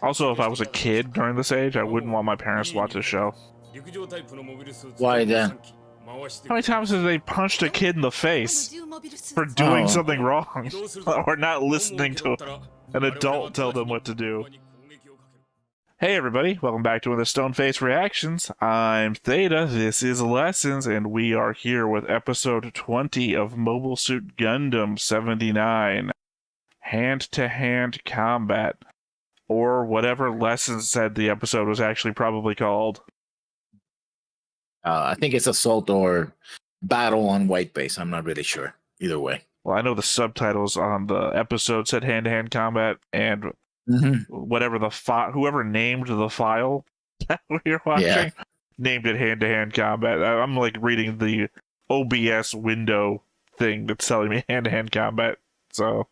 Also, if I was a kid during this age, I wouldn't want my parents to watch this show. Why then? How many times have they punched a kid in the face for doing something wrong or not listening to an adult tell them what to do? Hey everybody, welcome back to one of the Stoneface Reactions. I'm Zeta, this is Lessons, and we are here with episode 20 of Mobile Suit Gundam 79. Hand-to-hand combat. Or whatever Lessons said the episode was actually probably called. I think it's assault or battle on white base. I'm not really sure. Either way. Well, I know the subtitles on the episode said hand-to-hand combat, and whatever whoever named the file that we're watching named it hand-to-hand combat. I'm like reading the OBS window thing that's telling me hand-to-hand combat, so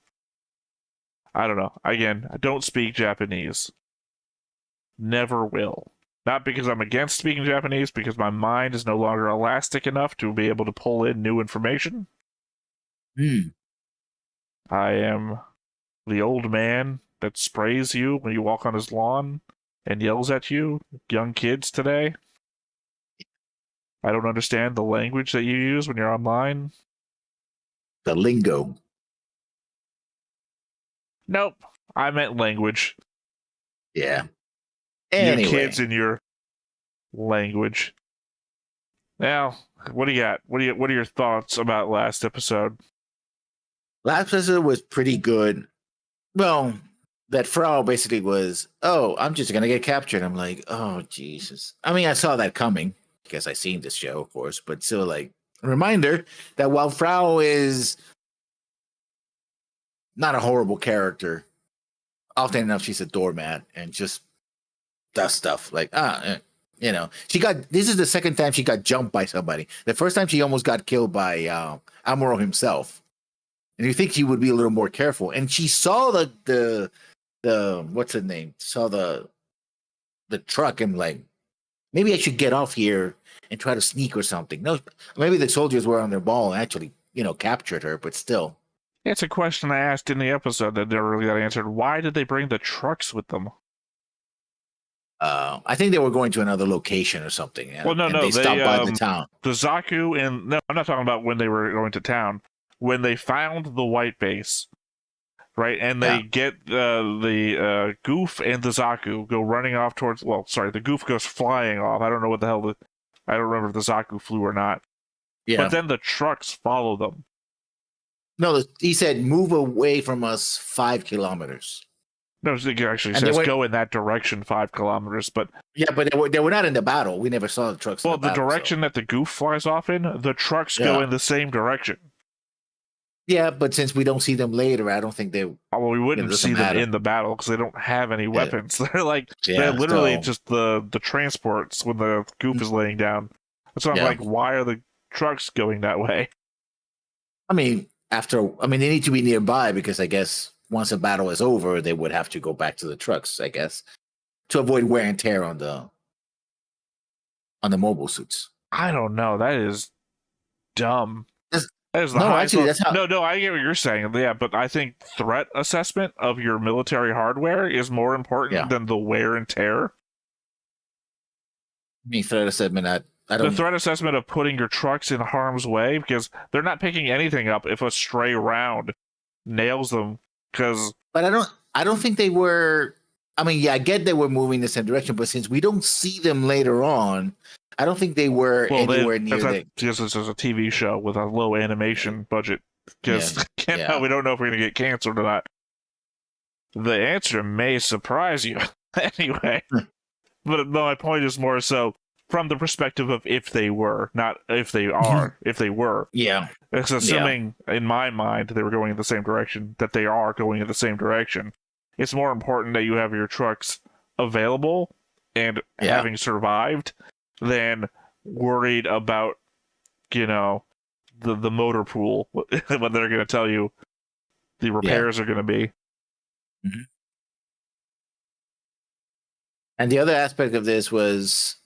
I don't know. Again, I don't speak Japanese. Never will. Not because I'm against speaking Japanese, because my mind is no longer elastic enough to be able to pull in new information. I am the old man that sprays you when you walk on his lawn and yells at you, young kids today. I don't understand the language that you use when you're online. The lingo. Nope, I meant language. Yeah. Anyway. You kids in your language. Now, what do you got? What are your thoughts about last episode? Last episode was pretty good. Well, that Frau basically was, oh, I'm just gonna get captured. I'm like, oh Jesus. I mean, I saw that coming because I seen this show, of course, but still, like, a reminder that while Frau is not a horrible character, often enough she's a doormat and just does stuff like you know, this is the second time she got jumped by somebody. The first time she almost got killed by Amuro himself, and you think she would be a little more careful. And she saw the what's her name? Saw the truck and like, maybe I should get off here and try to sneak or something. No, maybe the soldiers were on their ball and actually, you know, captured her. But still, it's a question I asked in the episode that never really got answered. Why did they bring the trucks with them? I think they were going to another location or something. Well, no, they stopped by the town. The Zaku and no, I'm not talking about when they were going to town. When they found the white base, right, and they get the Goof and the Zaku go running off towards. Well, sorry, the Goof goes flying off. I don't know what the hell. I don't remember if the Zaku flew or not. Yeah, but then the trucks follow them. No, he said, "Move away from us 5 kilometers." No, it actually says go in that direction 5 kilometers, but... Yeah, but they were not in the battle. We never saw the trucks in the battle, direction that the Goof flies off in, the trucks go in the same direction. Yeah, but since we don't see them later, I don't think they... Well, we wouldn't see them in the battle, because they don't have any weapons. They're like, they're literally just the transports when the Goof is laying down. So I'm like, why are the trucks going that way? I mean, they need to be nearby, because I guess... once the battle is over, they would have to go back to the trucks, I guess, to avoid wear and tear on the mobile suits. I don't know. That is dumb. That's how... No, I get what you're saying. Yeah, but I think threat assessment of your military hardware is more important than the wear and tear. I mean, threat assessment, the threat assessment of putting your trucks in harm's way, because they're not picking anything up if a stray round nails them. But I don't think they were. I mean, I get they were moving in the same direction, but since we don't see them later on, I don't think they were anywhere near. Because this is a TV show with a low animation budget. Because we don't know if we're going to get canceled or not. The answer may surprise you anyway. But my point is more so from the perspective of if they were, not if they are, if they were. Yeah. It's assuming, in my mind, they were going in the same direction, that they are going in the same direction. It's more important that you have your trucks available and having survived than worried about, you know, the motor pool, when they're going to tell you the repairs are going to be. And the other aspect of this was...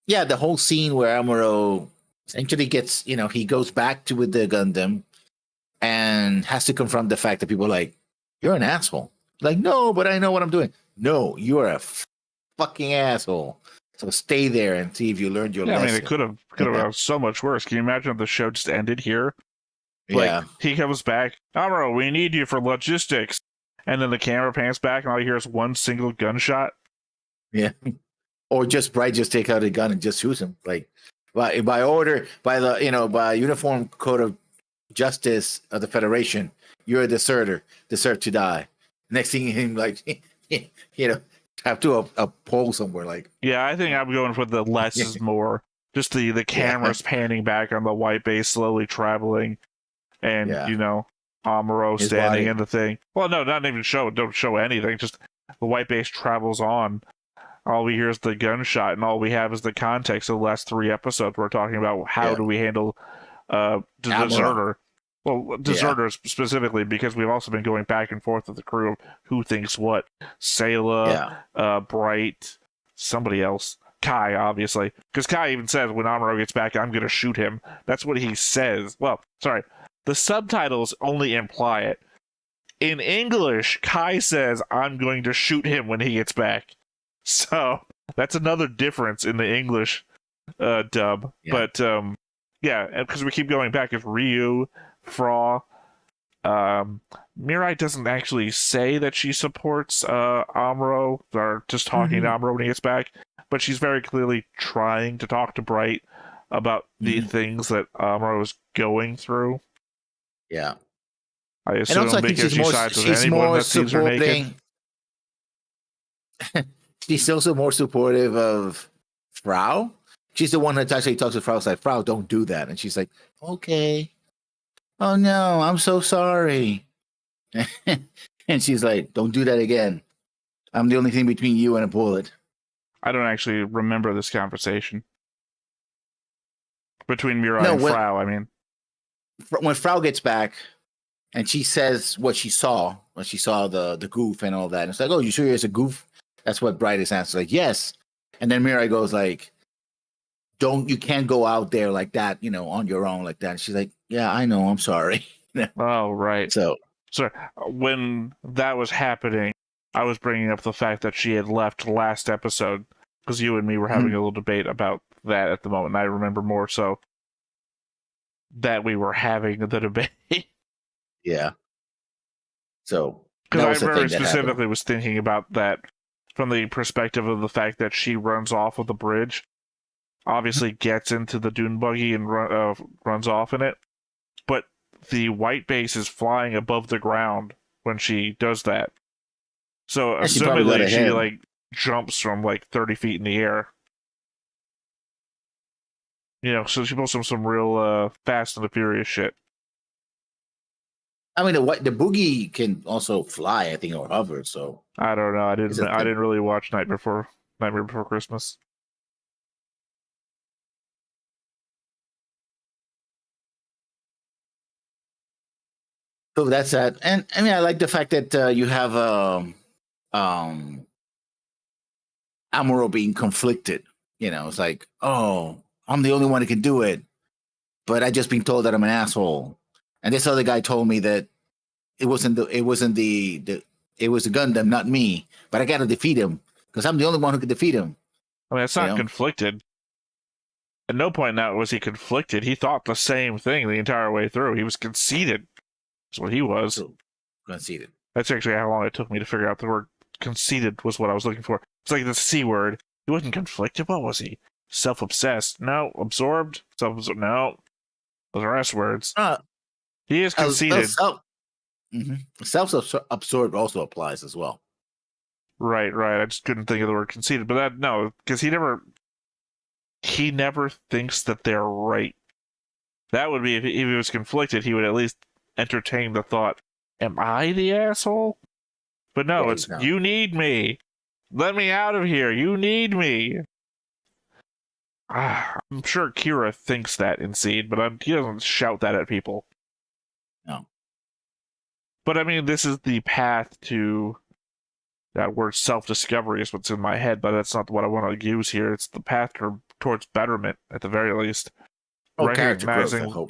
the whole scene where Amuro essentially gets, he goes back to with the Gundam and has to confront the fact that people are like, you're an asshole. Like, no, but I know what I'm doing. No, you're a fucking asshole. So stay there and see if you learned your lesson. I mean, it could have been so much worse. Can you imagine if the show just ended here? Like, he comes back, Amuro, we need you for logistics. And then the camera pans back and all you hear is one single gunshot. Yeah. Or just Bright just take out a gun and just shoot him. Like, by order, by uniform code of justice of the Federation, you're a deserter, deserve to die. Next thing him like, have to a pole somewhere. Like, yeah, I think I'm going for the less is more. Just the cameras panning back on the white base, slowly traveling. And, Amuro standing in the thing. Well, no, not even don't show anything. Just the white base travels on. All we hear is the gunshot, and all we have is the context of the last 3 episodes. We're talking about how do we handle deserter. Well, deserters specifically, because we've also been going back and forth with the crew of who thinks what. Sayla, Bright, somebody else. Kai, obviously. Because Kai even says when Amuro gets back, I'm going to shoot him. That's what he says. Well, sorry. The subtitles only imply it. In English, Kai says, I'm going to shoot him when he gets back. So, that's another difference in the English dub. Yeah. But, because we keep going back, it's Ryu, Fra. Mirai doesn't actually say that she supports Amuro, or just talking to Amuro when he gets back, but she's very clearly trying to talk to Bright about the things that Amuro is going through. Yeah. I assume and also, because she sides with anyone that sees her naked. She's also more supportive of Frau. She's the one that actually talks to Frau, like, Frau, don't do that. And she's like, okay. Oh, no, I'm so sorry. And she's like, don't do that again. I'm the only thing between you and a bullet. I don't actually remember this conversation. Between Mirai and Frau, I mean. When Frau gets back and she says what she saw, when she saw the goof and all that, and it's like, oh, you sure it's a goof? That's what Bright is answering. Like, yes. And then Mirai goes like, you can't go out there like that, on your own like that. And she's like, yeah, I know, I'm sorry. Oh, right. So when that was happening, I was bringing up the fact that she had left last episode because you and me were having a little debate about that at the moment. And I remember more so that we were having the debate. Yeah. So, because I very specifically was thinking about that from the perspective of the fact that she runs off of the bridge, obviously gets into the dune buggy and runs off in it, but the white base is flying above the ground when she does that. So, assumedly, she jumps from 30 feet in the air. So she pulls some real Fast and the Furious shit. I mean, the boogie can also fly, I think, or hover. So I don't know. I didn't really watch Nightmare Before Christmas. So that's that. And I mean, I like the fact that you have Amuro being conflicted. It's like, oh, I'm the only one who can do it, but I just been told that I'm an asshole. And this other guy told me that it was the Gundam, not me. But I got to defeat him because I'm the only one who can defeat him. I mean, it's not conflicted. At no point now was he conflicted. He thought the same thing the entire way through. He was conceited. That's what he was. Conceited. That's actually how long it took me to figure out the word conceited was what I was looking for. It's like the C word. He wasn't conflicted. What was he? Self-obsessed? No. Absorbed? Self-absorbed? No. Those are S words. He is conceited. Self-absorbed also applies as well. Right. I just couldn't think of the word conceited. But because he never thinks that they're right. That would be if he was conflicted, he would at least entertain the thought, am I the asshole? But no, it's, you need me. Let me out of here. You need me. I'm sure Kira thinks that in Seed, but he doesn't shout that at people. No. But I mean, this is the path to that word self-discovery is what's in my head, but that's not what I want to use here. It's the path towards betterment, at the very least. Character growth, I hope.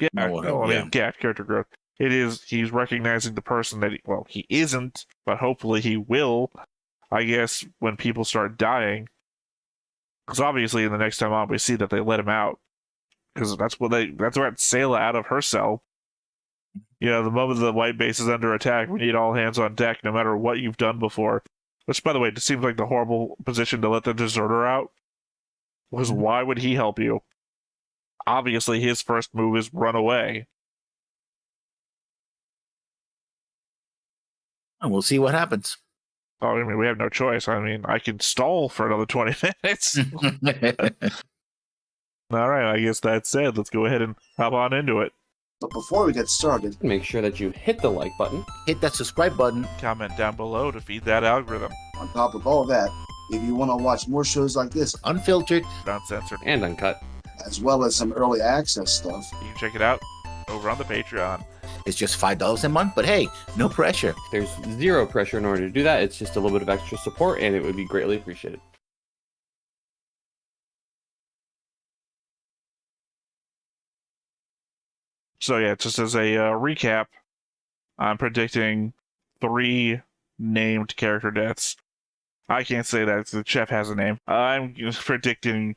Character growth. he's recognizing the person that he isn't, but hopefully he will, I guess, when people start dying. Because obviously in the next time on we see that they let him out. Because that's what Sayla out of her cell. The moment the white base is under attack, we need all hands on deck, no matter what you've done before. Which, by the way, just seems like the horrible position to let the deserter out. Because why would he help you? Obviously, his first move is run away. And we'll see what happens. Oh, I mean, we have no choice. I mean, I can stall for another 20 minutes. All right, I guess that's it. Let's go ahead and hop on into it. But before we get started, make sure that you hit the like button, hit that subscribe button, comment down below to feed that algorithm. On top of all that, if you want to watch more shows like this, unfiltered, uncensored, and uncut, as well as some early access stuff, you can check it out over on the Patreon. It's just $5 a month, but hey, no pressure. There's zero pressure in order to do that. It's just a little bit of extra support, and it would be greatly appreciated. So yeah, just as a recap, I'm predicting 3 named character deaths. I can't say that, the chef has a name. I'm predicting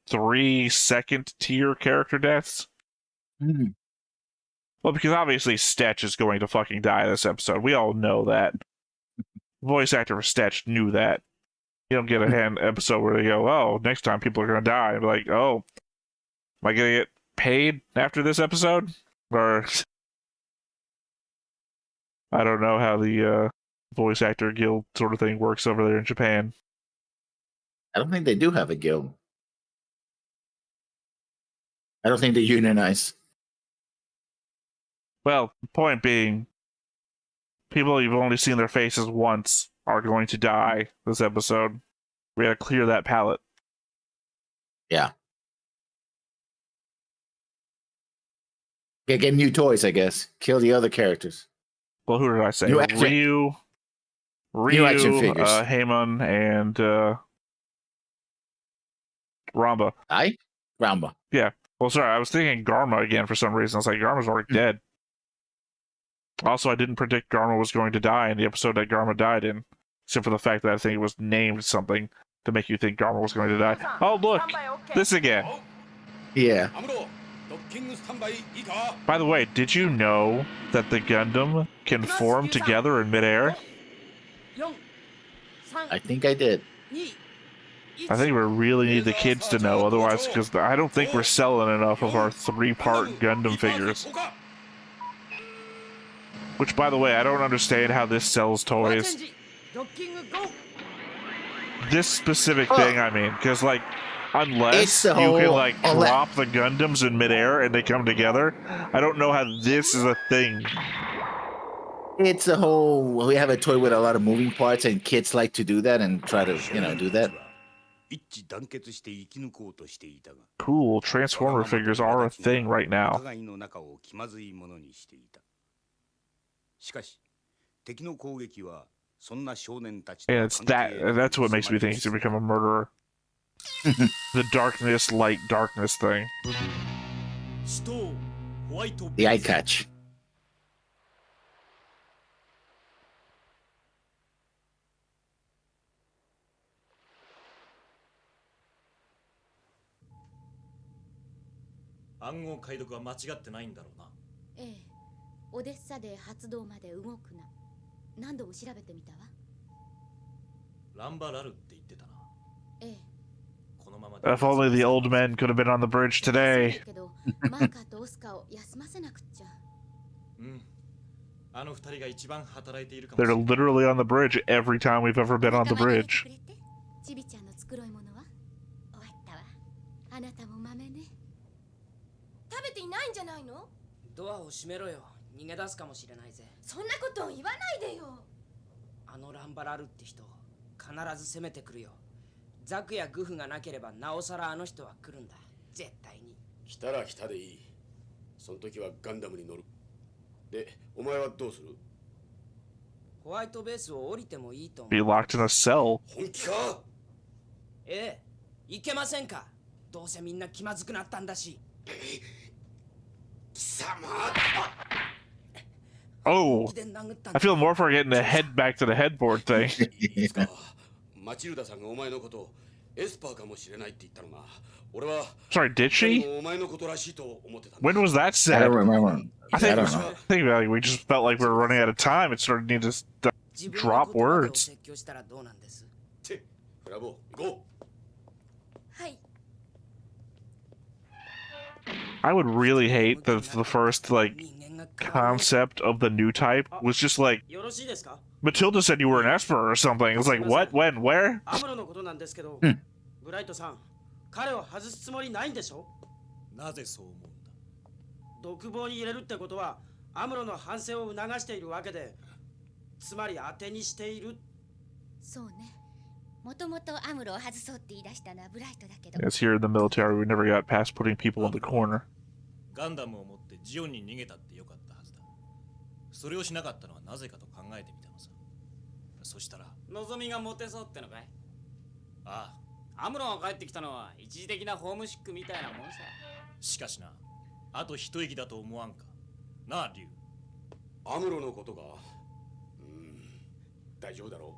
3 second-tier character deaths. Well, because obviously Stetch is going to fucking die this episode. We all know that. Voice actor for Stetch knew that. You don't get a episode where they go, oh, next time people are going to die. I'm like, oh, am I going to get paid after this episode? Or I don't know how the voice actor guild sort of thing works over there in Japan. I don't think they do have a guild. I don't think they unionize. Well, the point being, people you've only seen their faces once are going to die this episode. We gotta clear that palette. Yeah. Get new toys, I guess. Kill the other characters. Well, who did I say? New Ryu, action figures. Haemon, and Ramba. Ramba. Yeah. Well, sorry, I was thinking Garma again for some reason. I was like, Garma's already dead. Also, I didn't predict Garma was going to die in the episode that Garma died in, except for the fact that I think it was named something to make you think Garma was going to die. Oh, look! This again! Yeah. By the way, did you know that the Gundam can form together in midair? I think I did. I think we really need the kids to know, otherwise, because I don't think we're selling enough of our 3-part Gundam figures. Which, by the way, I don't understand how this sells toys. This specific thing, I mean, because, like, unless you can, like, drop the Gundams in midair and they come together, I don't know how this is a thing. It's a whole, we have a toy with a lot of moving parts, and kids like to do that and try to, do that. Cool, Transformer figures are a thing right now. Yeah, it's that's what makes me think he's gonna become a murderer. The darkness, light, darkness thing. The eye catch. If only the old men could have been on the bridge today. They're literally on the bridge every time we've ever been on the bridge. Be locked in a cell. Oh, I feel more for getting the head back to the headboard thing. Sorry, did she? When was that said? I don't remember. I think like, we just felt like we were running out of time and started needing to drop words. I would really hate the first like concept of the new type was just like Matilda said you were an Esper or something. It was like what, when, where? Yes, here in the military, we never got past putting people in the corner. ガンダムを持ってジオンに逃げたってよかったはずだ。それをしなかったのはなぜかと考えてみたのさ。そしたら望みが持てそうってのかい？ああ、アムロが帰ってきたのは一時的なホームシックみたいなもんさ。しかしな、あと一息だと思わんか。なあ、リュウ。アムロのことが、大丈夫だろう。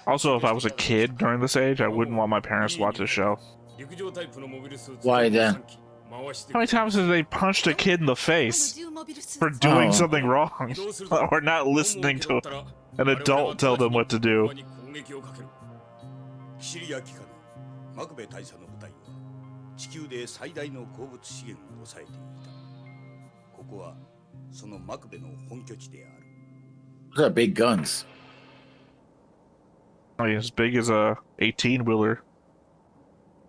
Also, if I was a kid during this age, I wouldn't want my parents to watch this show. Why then? How many times have they punched a kid in the face for doing something wrong or not listening to an adult tell them what to do? そのマクベの本拠地である。Those are big guns. I mean, as big as a 18-wheeler.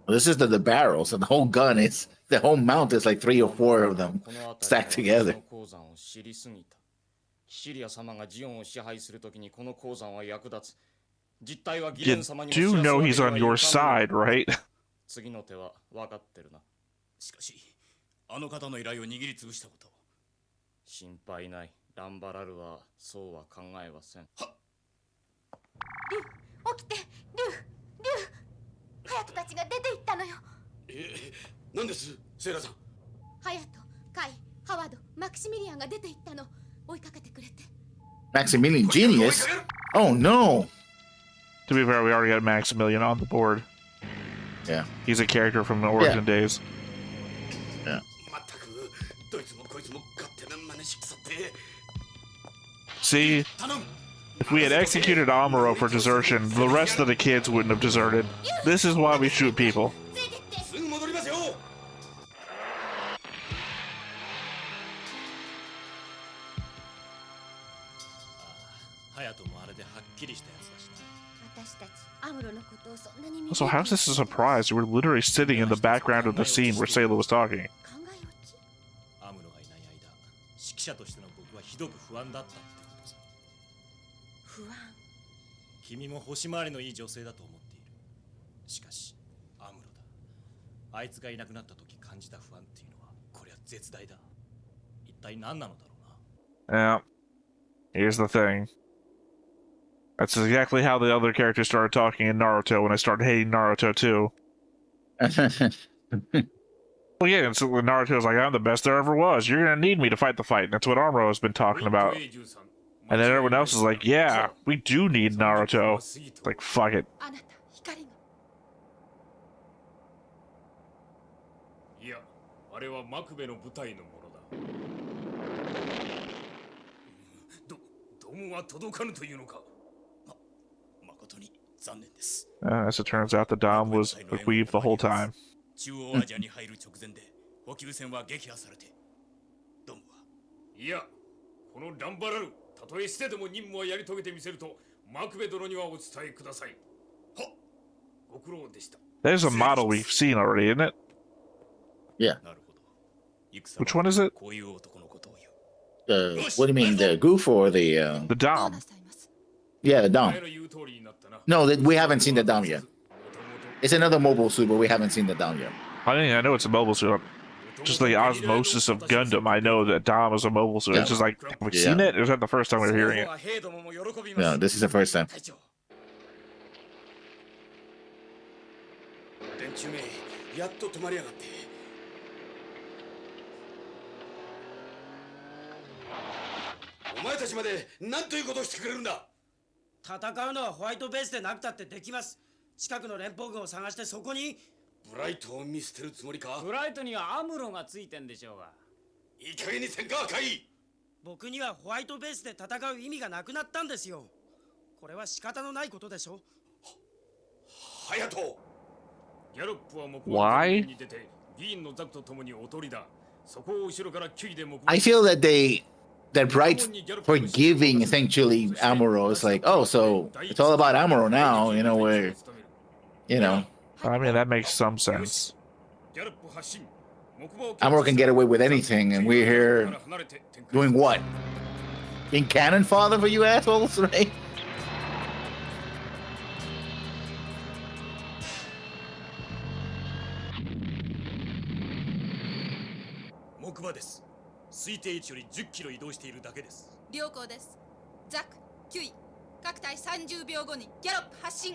Well, this is the barrels, and the whole gun is the whole mount is like 3 or 4 of them stacked together. You do know he's on your side, right? 心配ない。ランバラルはそうは考えません。リュウ、起きて、リュウ、ハヤトたちが出て行ったのよ。何です、セイラさん。ハヤト、カイ、ハワード、マクシミリアンが出て行ったの。追いかけてくれて。Maximilian Genius? Oh no! To be fair, we already had Maximilian on the board. Yeah. He's a character from the Origin days. Yeah. See, if we had executed Amuro for desertion, the rest of the kids wouldn't have deserted. This is why we shoot people. So how's this a surprise? We're literally sitting in the background of the scene where Sayla was talking. 記者としての僕はひどく不安だったってことさ。不安。君も星回りのいい女性だと思っている。しかし、アムロだ。あいつがいなくなった時感じた不安っていうのは、これは絶大だ。一体何なのだろうな。Yeah. Here's the thing. That's exactly how the other characters started talking in Naruto when I started hating Naruto too. Well, yeah, and so Naruto's like, I'm the best there ever was. You're gonna need me to fight the fight. And that's what Amuro has been talking about. And then everyone else is like, yeah, we do need Naruto. It's like, fuck it. As it turns out, the Dom was weaved the whole time. 中央アジアに入る直前で補給船は撃破されてドムはいやこのランバラルたとえしてでも任務はやり遂げてみせるとマクベ殿にはお伝えくださいはご苦労でした There's a model we've seen already, isn't it? Yeah. Which one is it? What do you mean, the goof or the Dom? Yeah, the Dom. No, we haven't seen the Dom yet. It's another mobile suit, but we haven't seen the Dom yet. I know it's a mobile suit. just the osmosis of Gundam, I know that Dom is a mobile suit. Yeah. It's just like, have we seen it? Or is that the first time we're hearing it? No, this is the first time. 連中めやっと止まりやがってお前たちまで何ということをしてくれるんだ戦うのはホワイトベースでなくたってできます近くの連邦軍を探してそこにブライトを見捨てるつもりかブライトにはアムロがついてんでしょうがいい加減にせんか赤い僕にはホワイトベースで戦う意味がなくなったんですよこれは仕方のないことでしょ隼人 Why? I feel that that Bright's forgiving essentially Amuro. It's like, oh, so it's all about Amuro now, you know, where, you know. I mean, that makes some sense. Amuro can get away with anything, and we're here doing what? Being cannon fodder for you assholes, right? 木馬です。推定位置より10キロ移動しているだけです。良好です。ザック、キュイ、各隊30秒後にギャロップ発進。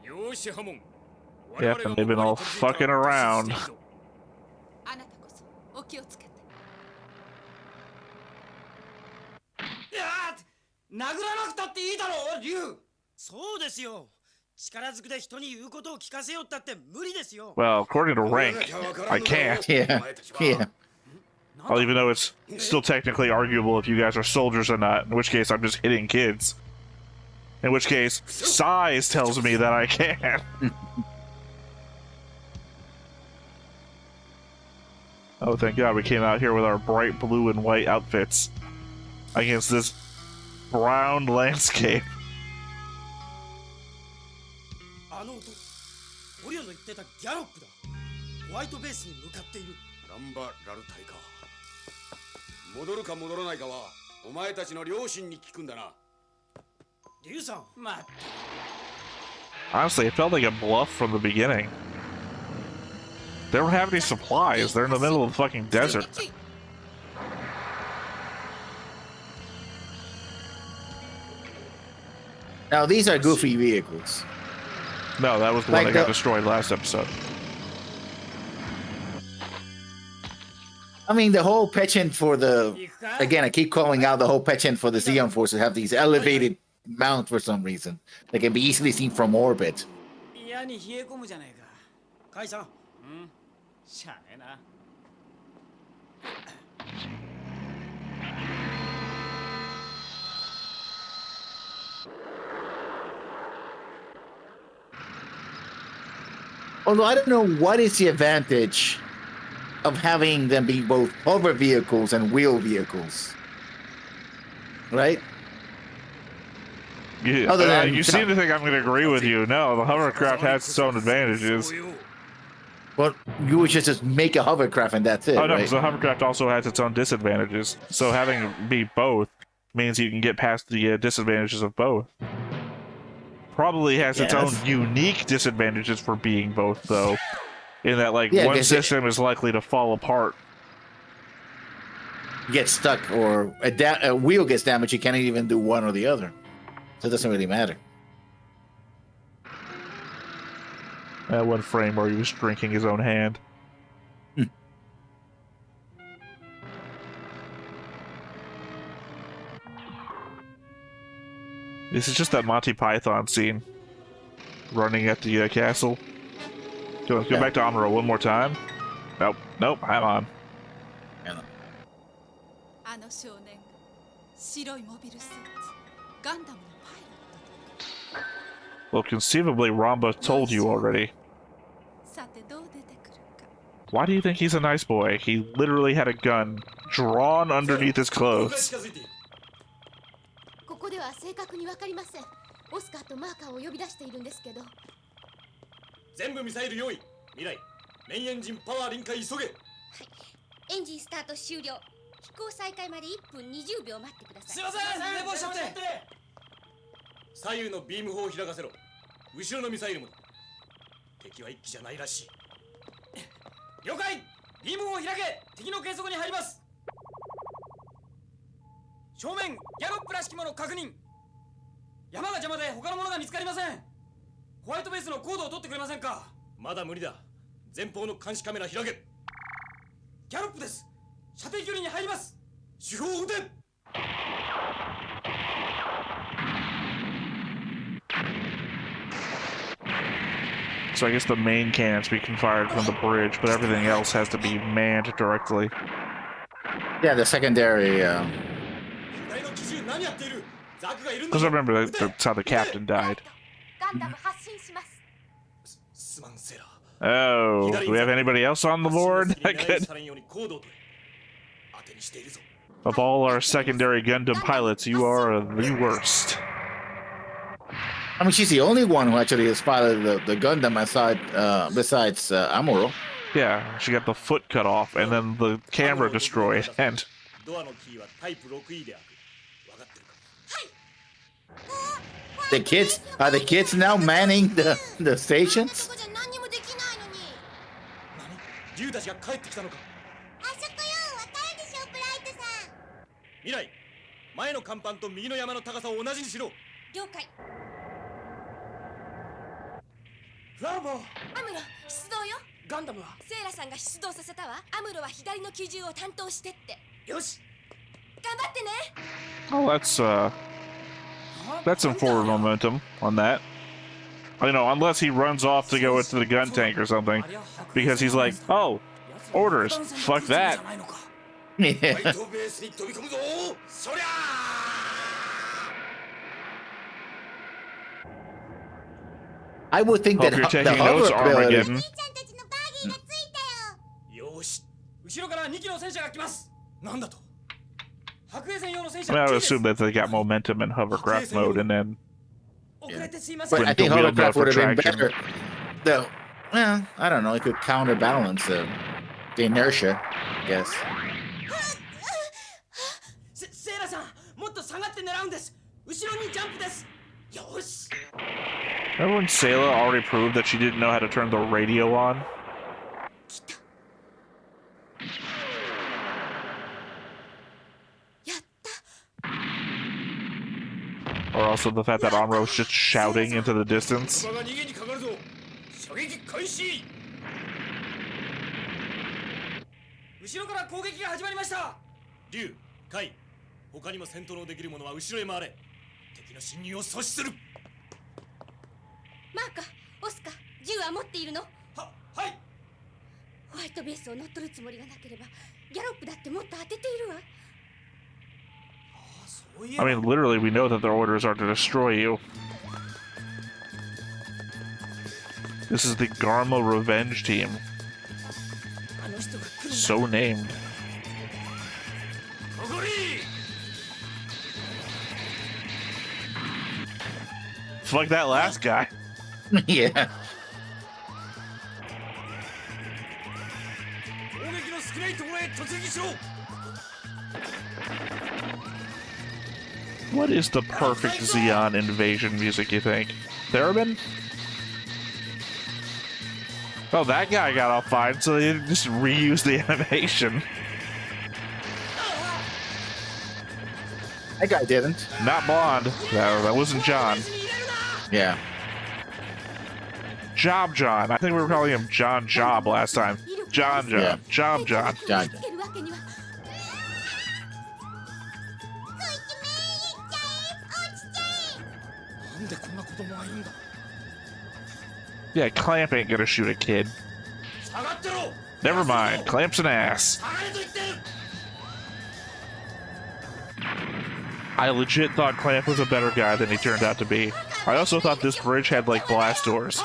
よーし、ハモン。 Yep, and they've been all fucking around. あなたこそお気をつけて。いやー、殴らなくたっていいだろう、リュウ。そうですよ。力ずくで人に言うことを聞かせようったって無理ですよ。Well, according to rank, I can't. Yeah, yeah. Well, even though it's still technically arguable if you guys are soldiers or not, in which case I'm just hitting kids. In which case, size tells me that I can. Oh, thank God we came out here with our bright blue and white outfits against this brown landscape. あの音、オリオンの言ってたギャロップだ。ホワイトベースに向かっている。ランバラル隊か。戻るか戻らないかはお前たちの両親に聞くんだな。リュウさん、待って。Honestly, it felt like a bluff from the beginning. They don't have any supplies. They're in the middle of the fucking desert. Now these are goofy vehicles. No, that was the one that got destroyed last episode. I mean, the whole penchant for the... Again, I keep calling out the whole penchant for the Zeon forces have these elevated mounts for some reason. They can be easily seen from orbit. 嫌に冷え込むじゃないか。カイさん。うん。しゃあねえな。Although I don't know what is the advantage of having them be both hover vehicles and wheel vehicles, right? Yeah, you seem to think I'm going to agree with you. No, the hovercraft has its own advantages. Well, you would just make a hovercraft and that's it, Oh no, right? because the hovercraft also has its own disadvantages. So having it be both means you can get past the disadvantages of both. Probably has its own unique disadvantages for being both, though. In that, like, one system is likely to fall apart. Get stuck, or a wheel gets damaged, you can't even do one or the other. So it doesn't really matter. That one frame where he was drinking his own hand. This is just that Monty Python scene. Running at the castle. Go back to Amuro one more time. Nope, nope, hang on. あの少年が白いモビルスーツガンダムのパイロット Well, conceivably, Ramba told you already. さてどう出てくるか Why do you think he's a nice boy? He literally had a gun drawn underneath his clothes. ここでは正確にわかりませんオスカーとマーカーを呼び出しているんですけど全部ミサイル用意未来メインエンジンパワー臨界急げエンジンスタート終了飛行再開まで1分20秒待ってくださいすいません寝坊しちゃって左右のビーム砲を開かせろ後ろのミサイルも敵は一機じゃないらしい了解ビームを開け。敵の計測に入ります。正面ギャロップらしきもの確認。山が邪魔で他のものが見つかりません。ホワイトベースのコードを取ってくれませんか。まだ無理だ。前方の監視カメラ開け。ギャロップです。射程距離に入ります。手法を撃て。So I guess the main cannons we can fire from the bridge, but everything else has to be manned directly. Yeah, the secondary. Because I remember that's how the captain died. Oh, do we have anybody else on the board? Of all our secondary Gundam pilots, you are the worst. I mean, she's the only one who actually has piloted the Gundam besides Amuro. Yeah, she got the foot cut off and then the camera destroyed, and... The kids, are the kids now manning the stations? Oh, that's some forward momentum on that. You know, unless he runs off to go into the gun tank or something, because he's like, oh, orders, fuck that. Yeah. I would think Hope that you're taking the notes, hover ability. Armageddon. I mean, I would assume that they got momentum in hovercraft mode, and then. Yeah. But I think hovercraft would have been better. Though, well, I don't know. It could counterbalance the inertia, I guess. Remember when Sayla already proved that she didn't know how to turn the radio on? Or also the fact that Amuro was just shouting into the distance. I mean, literally, we know that their orders are to destroy you. This is the Garma Revenge Team. So named. Like that last guy. Yeah. What is the perfect Zeon invasion music, you think? Theremin? Oh, that guy got off fine, so they just reused the animation. That guy didn't. Not Blonde. No, that wasn't John. Yeah. Job John. I think we were calling him John Job last time. John John. Yeah. Job John. John. Yeah, Clamp ain't gonna shoot a kid. Never mind. Clamp's an ass. I legit thought Clamp was a better guy than he turned out to be. I also thought this bridge had, like, blast doors.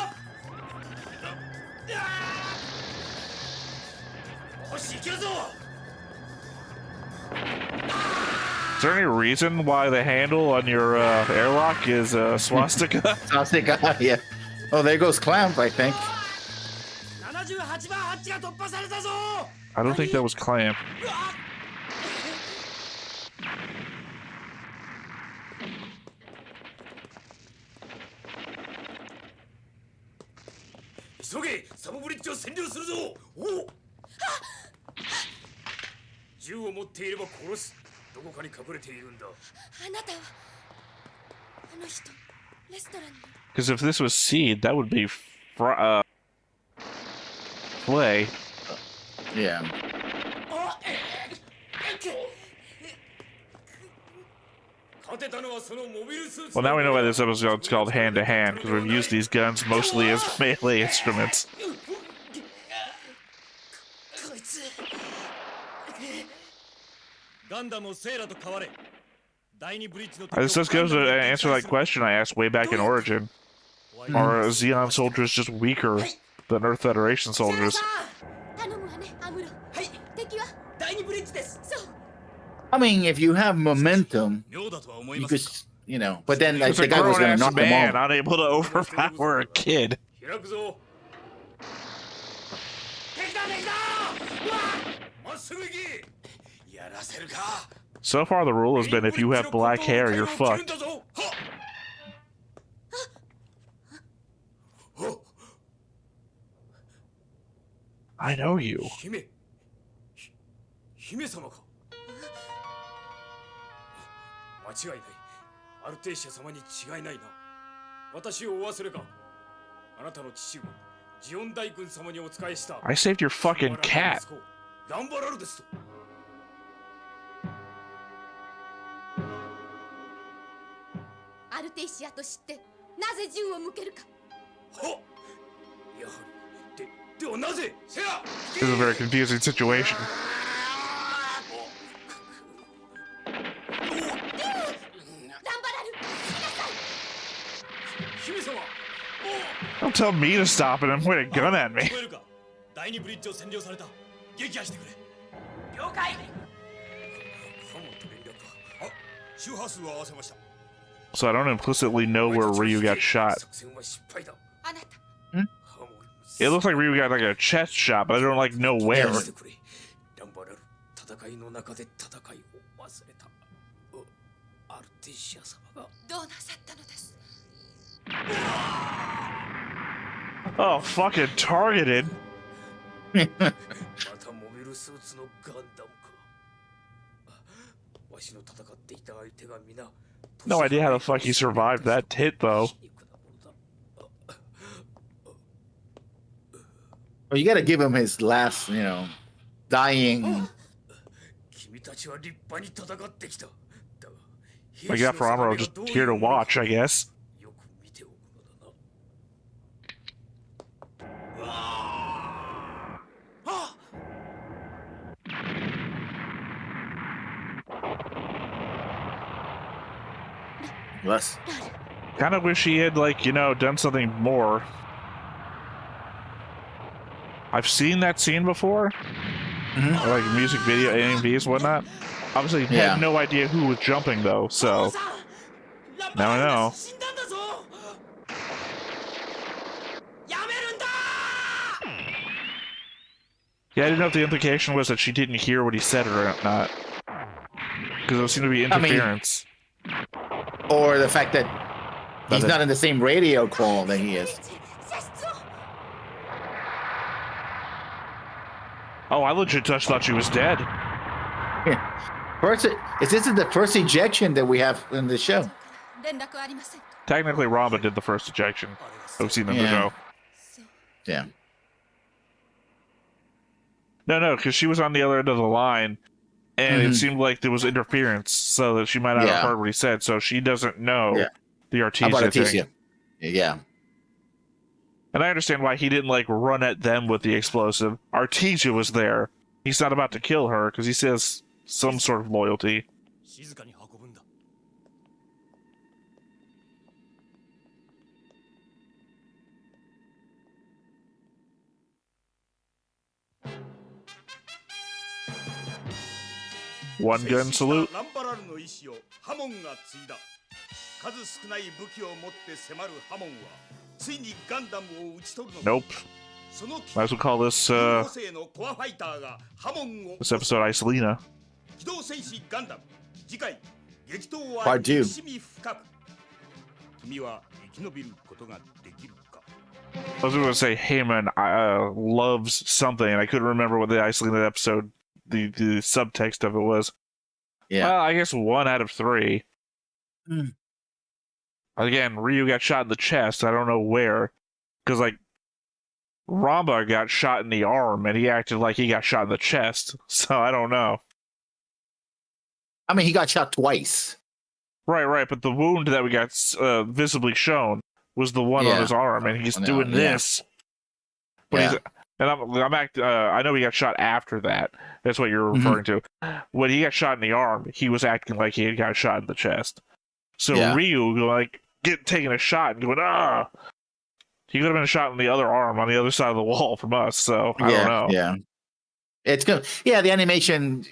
Is there any reason why the handle on your airlock is swastika? Swastika, yeah. Oh, there goes Clamp, I think. I don't think that was Clamp. 銃を持っていれば殺す。どこかに隠れているんだ。あなたはあの人レストランに。Because if this was seed, that would be flay. Yeah. Well, now we know why this episode's called Hand to Hand, because we've used these guns mostly as melee instruments. This just goes to answer that question I asked way back in Origin. Are Xeon soldiers just weaker than Earth Federation soldiers? I mean, if you have momentum, you could, but then like, it's the guy was going to knock man, them off. unable to overpower a kid. So far, the rule has been if you have black hair, you're fucked. I know you. I saved your fucking cat. アルテイシアと知ってなぜ銃を向けるか。This is a very confusing situation. Don't tell me to stop it and point a gun at me. So I don't implicitly know where Ryu got shot. It looks like Ryu got like a chest shot, but I don't like know where. Oh, fucking targeted. No idea how the fuck he survived that hit, though. Well, you gotta give him his last, dying. Like that for Amuro, just here to watch, I guess. Less. Kind of wish he had, like, done something more. I've seen that scene before. Like music video, AMVs, whatnot. Obviously, had no idea who was jumping, though, so. Now I know. Yeah, I didn't know if the implication was that she didn't hear what he said or not. Because there seemed to be interference. Or the fact that he's not in the same radio call that he is. Oh, I legit just thought she was dead. First, this is the first ejection that we have in the show. Technically, Ramba did the first ejection. I've seen them go. Yeah. No, because she was on the other end of the line, and it seemed like there was interference, so that she might not have heard what he said, so she doesn't know the Artesia thing. Yeah. And I understand why he didn't, like, run at them with the explosive. Artesia was there. He's not about to kill her, because he says some sort of loyalty. One gun salute. Nope. Might as well call this episode Isolina. Part 2. I was going to say Heyman loves something, and I couldn't remember what the Isolina episode the subtext of it was. Yeah. Well, I guess 1 out of 3. Mm. Again, Ryu got shot in the chest. I don't know where, because like Ramba got shot in the arm, and he acted like he got shot in the chest. So I don't know. I mean, he got shot twice. Right. But the wound that we got visibly shown was the one on his arm, and he's doing this. But he's, and I know he got shot after that. That's what you're referring to. When he got shot in the arm, he was acting like he had got shot in the chest. So Ryu, like, taking a shot and going, ah! He could have been shot in the other arm on the other side of the wall from us, so I don't know. Yeah. It's good. Yeah, the animation,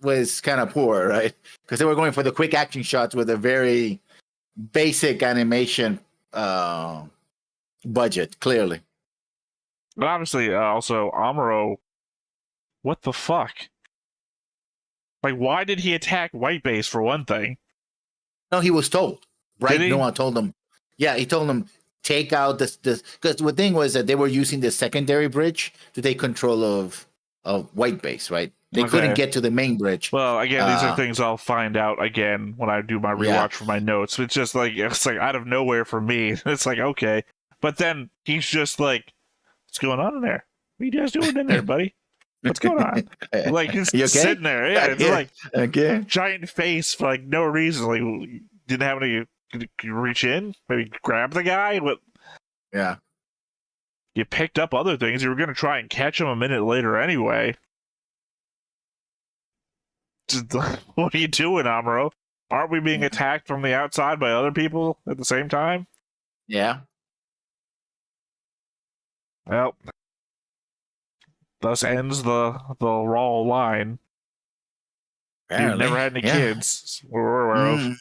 was kind of poor, right? Because they were going for the quick action shots with a very basic animation budget, clearly. But obviously, also, Amuro, what the fuck? Like, why did he attack White Base, for one thing? No, he was told. Right? Did he? No one told him. Yeah, he told him, take out this. Because the thing was that they were using the secondary bridge to take control of White Base, right? They couldn't get to the main bridge. Well, again, these are things I'll find out again when I do my rewatch for my notes. It's just like, it's like out of nowhere for me. It's like, okay. But then he's just like, what's going on in there? What are you guys doing in there, buddy? What's going on? Like, he's sitting there. Yeah, it's like giant face for like no reason. Like, didn't have any. Could you reach in? Maybe grab the guy? What? Yeah. You picked up other things. You were going to try and catch him a minute later anyway. What are you doing, Amuro? Aren't we being attacked from the outside by other people at the same time? Yeah. Well, thus ends the Raw line. You've never had any kids. We're aware of.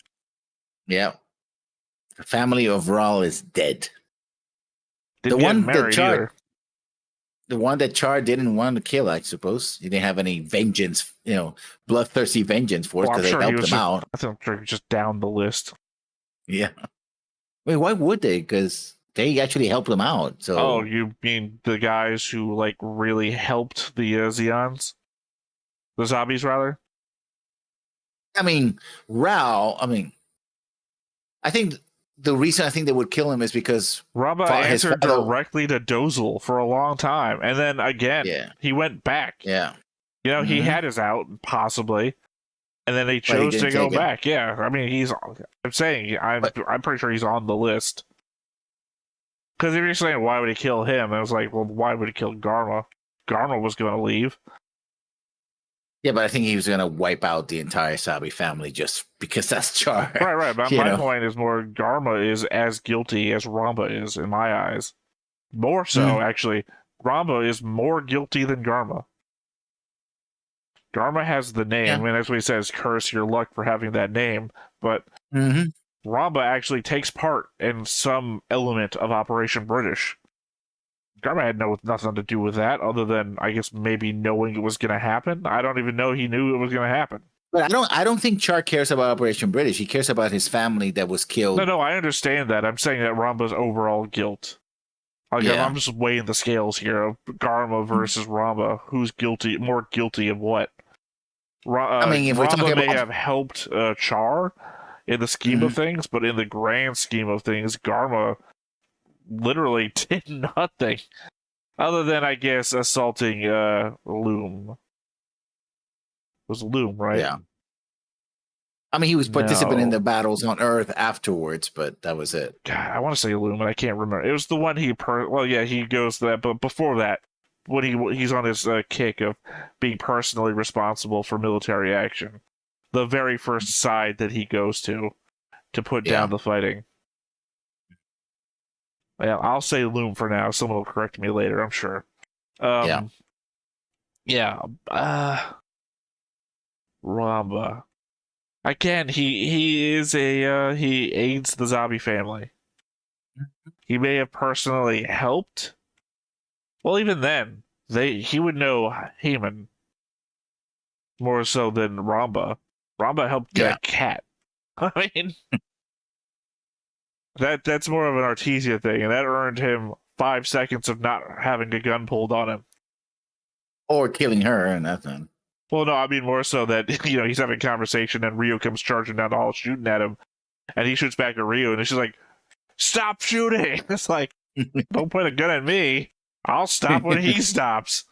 Yeah. The family overall is dead. Didn't the one that Char, the one that Char didn't want to kill, I suppose. He didn't have any vengeance, bloodthirsty vengeance for us because they helped him out. I think they're just down the list. Yeah. Wait, why would they? Because they actually helped him out. So. Oh, you mean the guys who like really helped the Zeons? The zombies, rather? I mean, I think the reason I think they would kill him is because Ramba answered directly to Dozel for a long time, and then again, he went back. Yeah, he had his out possibly, and then they chose to go back. Yeah, I mean, I'm saying I'm pretty sure he's on the list. Because if you're saying why would he kill him, I was like, well, why would he kill Garma? Garma was going to leave. Yeah, but I think he was going to wipe out the entire Sabi family just because that's Char. Right. But my point is more Garma is as guilty as Ramba is, in my eyes. More so, actually. Ramba is more guilty than Garma. Garma has the name, and that's what he says, curse your luck for having that name. But Ramba actually takes part in some element of Operation British. Garma had nothing to do with that, other than I guess maybe knowing it was going to happen. I don't even know he knew it was going to happen. But I don't think Char cares about Operation British. He cares about his family that was killed. No, I understand that. I'm saying that Ramba's overall guilt. I'm just weighing the scales here of Garma versus Ramba. Who's more guilty of what? I mean, if Ramba may have helped Char in the scheme of things, but in the grand scheme of things, Garma literally did nothing other than, I guess, assaulting Loom. It was Loom, right? Yeah. I mean, he was participating in the battles on Earth afterwards, but that was it. God, I want to say Loom, but I can't remember. It was the one he goes to that, but before that, when he's on his kick of being personally responsible for military action, the very first side that he goes to put down the fighting. Yeah, I'll say Loom for now. Someone will correct me later, I'm sure. Ramba. Again, he is he aids the zombie family. He may have personally helped. Well, even then, he would know Heyman more so than Ramba. Ramba helped get a cat. I mean, that's more of an Artesia thing, and that earned him 5 seconds of not having a gun pulled on him. Or killing her, and that's Well, no, I mean more so that he's having a conversation and Ryu comes charging down the hall, shooting at him, and he shoots back at Ryu, and she's like, "Stop shooting!" It's like, don't point a gun at me. I'll stop when he stops.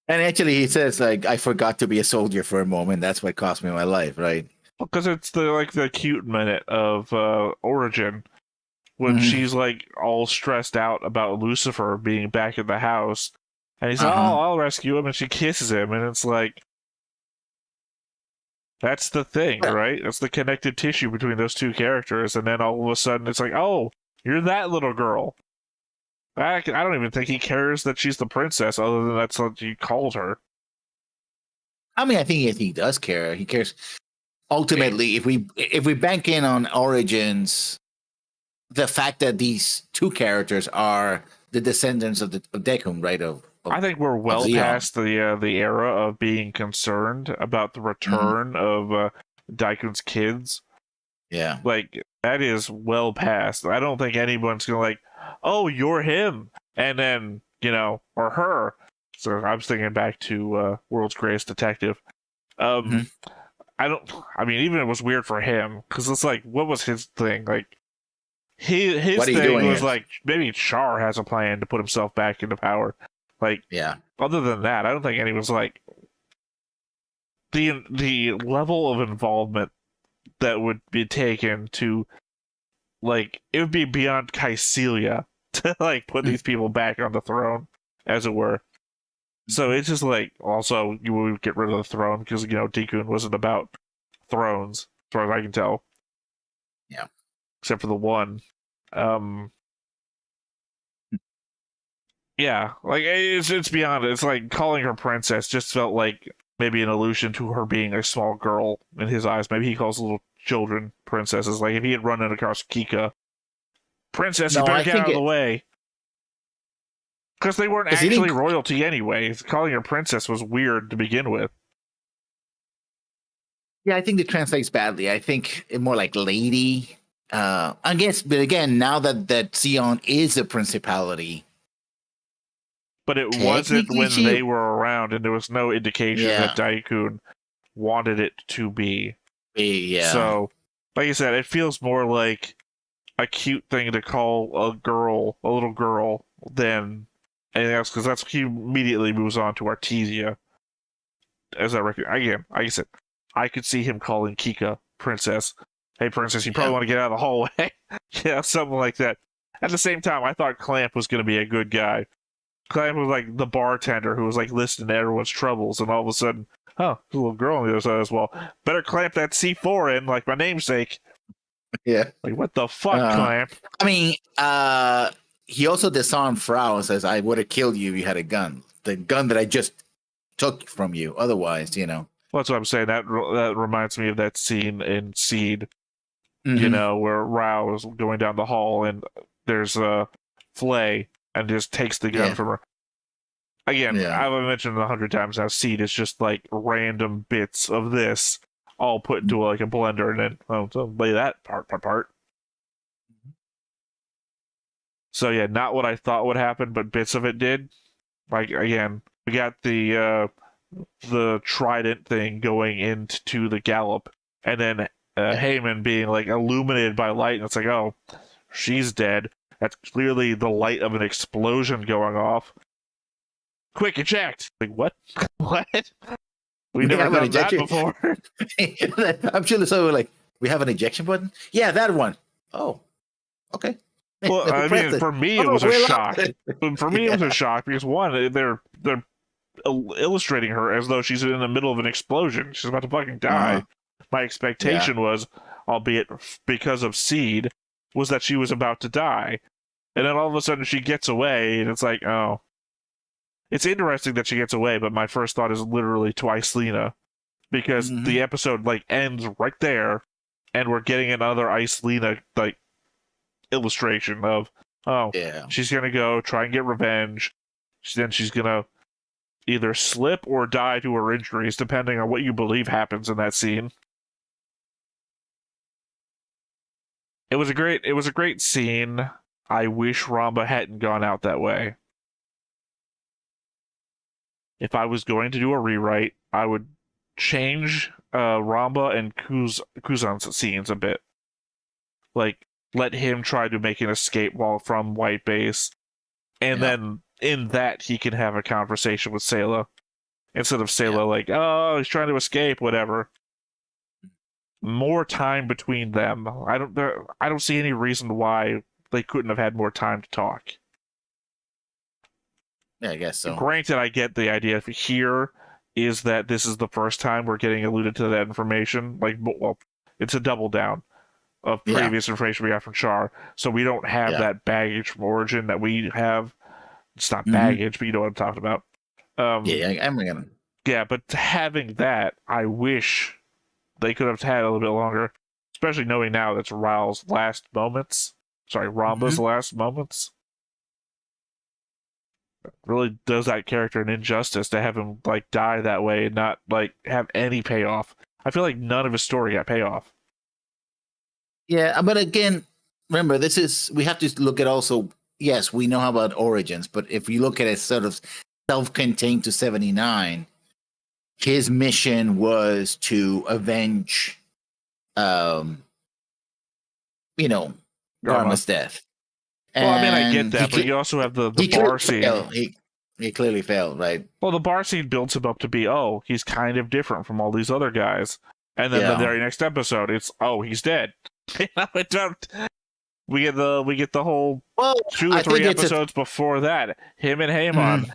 And actually, he says, like, I forgot to be a soldier for a moment. That's what cost me my life, right? Because it's the cute minute of Origin when she's like all stressed out about Lucifer being back in the house, and he's like, "Oh, I'll rescue him," and she kisses him, and it's like, that's the thing, right? That's the connective tissue between those two characters, and then all of a sudden it's like, "Oh, you're that little girl." I don't even think he cares that she's the princess, other than that's what you called her. I mean, I think he does care. He cares. Ultimately, if we bank in on Origins, the fact that these two characters are the descendants of Deku, right? I think we're well past the era of being concerned about the return of Daikun's kids. Yeah, like that is well past. I don't think anyone's gonna like, "Oh, you're him," and then or her. So I was thinking back to World's Greatest Detective. I mean, even it was weird for him because it's like, what was his thing? Like, his thing was like, maybe Char has a plan to put himself back into power. Like, other than that, I don't think anyone's like the level of involvement that would be taken to, like, it would be beyond Caecilia to like put these people back on the throne, as it were. So it's just like, also you would get rid of the throne because Deku wasn't about thrones, as far as I can tell. Yeah. Except for the one. Yeah, like it's beyond it. It's like calling her princess just felt like maybe an allusion to her being a small girl in his eyes. Maybe he calls little children princesses. Like if he had run across Kika, princess, you better get out of the way. Because they weren't actually royalty anyway. Calling her princess was weird to begin with. Yeah, I think it translates badly. I think more like lady. I guess, but again, now that Sion is a principality. But it wasn't when they were around, and there was no indication that Daikun wanted it to be. Yeah. So, like I said, it feels more like a cute thing to call a little girl, than anything else, because that's he immediately moves on to Artesia. As I reckon, again, like I said, I could see him calling Kika princess. Hey, princess, you probably want to get out of the hallway. Something like that. At the same time, I thought Clamp was going to be a good guy. Clamp was like the bartender who was like listening to everyone's troubles, and all of a sudden, oh, there's a little girl on the other side as well. Better clamp that C4 in, like my namesake. Yeah. Like, what the fuck, Clamp? I mean, he also disarmed Frau and says, I would have killed you if you had a gun. The gun that I just took from you. Otherwise, Well, that's what I'm saying. That reminds me of that scene in Seed, where Rao is going down the hall and there's Flay and just takes the gun from her. Again, I've mentioned 100 times now, Seed is just like random bits of this all put into like a blender and then so lay that part. So yeah, not what I thought would happen, but bits of it did. Like, again, we got the trident thing going into the gallop, and then Heyman being like illuminated by light, and it's like, oh, she's dead. That's clearly the light of an explosion going off. Quick, eject! Like, what? What? We've never done that before. I'm sure there's someone like, we have an ejection button? Yeah, that one. Oh, okay. Well, I mean, for me, it was a shock. For me, it was a shock because, one, they're illustrating her as though she's in the middle of an explosion. She's about to fucking die. My expectation was, albeit because of Seed, was that she was about to die. And then all of a sudden she gets away, and it's like, oh. It's interesting that she gets away, but my first thought is literally twice Lena. Because the episode, like, ends right there, and we're getting another Icelina, like, illustration of, she's gonna go try and get revenge. Then she's gonna either slip or die to her injuries, depending on what you believe happens in that scene. It was a great scene. I wish Ramba hadn't gone out that way. if I was going to do a rewrite, I would change Ramba and Kuzan's scenes a bit. Like, let him try to make an escape while from White Base, and then in that he can have a conversation with Sayla. Instead of Sayla like, oh, he's trying to escape, whatever. More time between them. I don't see any reason why they couldn't have had more time to talk. Yeah, I guess so. Granted, I get the idea here is that this is the first time we're getting alluded to that information. Like, well, it's a double down of previous information we got from Char, so we don't have that baggage from Origin that we have. It's not baggage, but you know what I'm talking about. I'm gonna. Yeah, but having that, I wish they could have had a little bit longer, especially knowing now that's Ramba's last moments. Really does that character an injustice to have him like die that way and not like have any payoff. I feel like none of his story got payoff. Yeah, but again, remember, we have to look at also, yes, we know about Origins, but if you look at it sort of self-contained to 79, his mission was to avenge, Garma's death. Well, I mean, I get that, but you also have the bar scene. He clearly failed, right? Well, the bar scene builds him up to be, he's kind of different from all these other guys. And then the very next episode, it's, he's dead. We get the whole 2 or 3 episodes before that. Him and Haemon,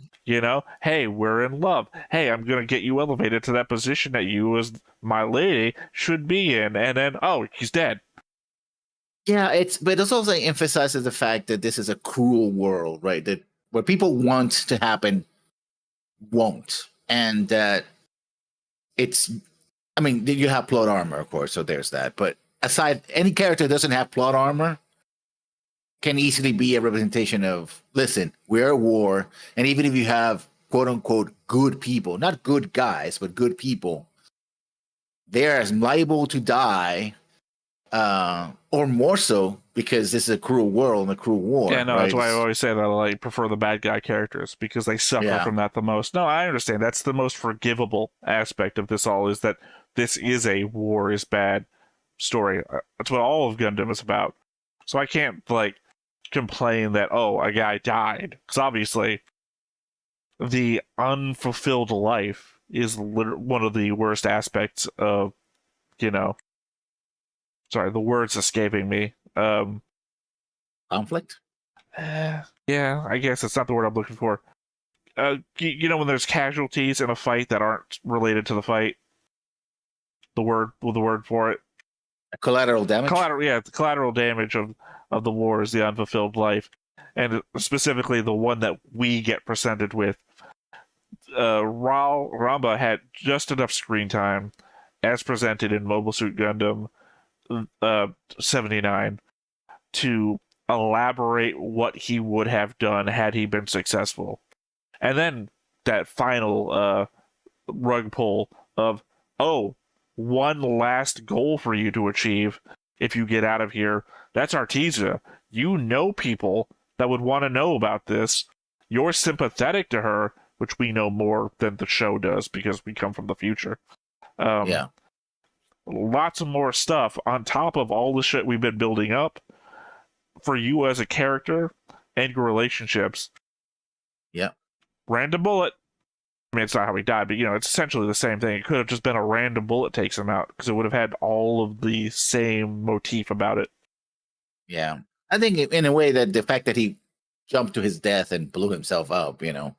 hey, we're in love. Hey, I'm going to get you elevated to that position that you as my lady should be in. And then, he's dead. Yeah, but it also emphasizes the fact that this is a cruel world, right? That what people want to happen won't. And that you have plot armor, of course, so there's that. But aside, any character that doesn't have plot armor can easily be a representation of, listen, we're at war, and even if you have quote-unquote good people, not good guys, but good people, they're as liable to die, or more so, because this is a cruel world and a cruel war. Yeah, no, right? That's why I always say that I prefer the bad guy characters, because they suffer from that the most. No, I understand. That's the most forgivable aspect of this all, is that this is a war is bad story. That's what all of Gundam is about. So I can't, complain that, a guy died. Because obviously, the unfulfilled life is one of the worst aspects of, sorry, the word's escaping me. Conflict? Yeah, I guess it's not the word I'm looking for. When there's casualties in a fight that aren't related to the fight, the word for it. Collateral damage? The collateral damage of the war is the unfulfilled life. And specifically the one that we get presented with. Ramba had just enough screen time, as presented in Mobile Suit Gundam 79, to elaborate what he would have done had he been successful. And then that final rug pull of, one last goal for you to achieve if you get out of here. That's Artesia. You know people that would want to know about this. You're sympathetic to her, which we know more than the show does because we come from the future. Lots of more stuff on top of all the shit we've been building up for you as a character and your relationships. Yeah. Random bullet. I mean, it's not how he died, but, it's essentially the same thing. It could have just been a random bullet takes him out, because it would have had all of the same motif about it. Yeah. I think, in a way, that the fact that he jumped to his death and blew himself up, like, I'm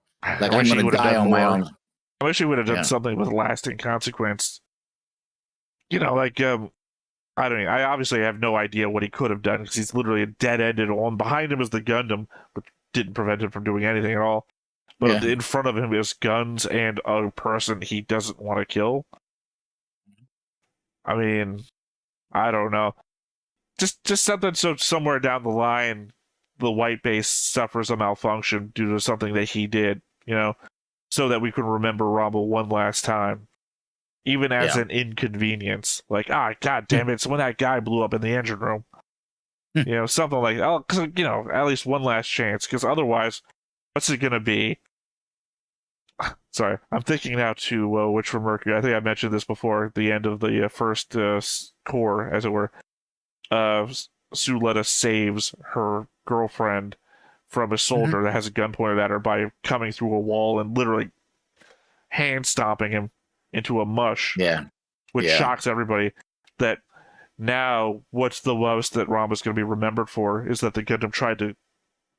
going to die on my own. I wish he would have done something with lasting consequence. I don't know. I obviously have no idea what he could have done, because he's literally a dead-ended one. Behind him is the Gundam, which didn't prevent him from doing anything at all. But in front of him is guns and a person he doesn't want to kill. I mean, I don't know. Just something so somewhere down the line, the White Base suffers a malfunction due to something that he did, so that we can remember Ramba one last time. Even as an inconvenience. Like, god damn it, it's when that guy blew up in the engine room. Something like that. Because, at least one last chance. Because otherwise, what's it going to be? Sorry, I'm thinking now to Witch from Mercury. I think I mentioned this before. At the end of the first core, as it were, Suletta saves her girlfriend from a soldier that has a gun pointed at her by coming through a wall and literally hand stomping him into a mush. Yeah. Which shocks everybody. That now, what's the most that Ramba's going to be remembered for is that the Gundam tried to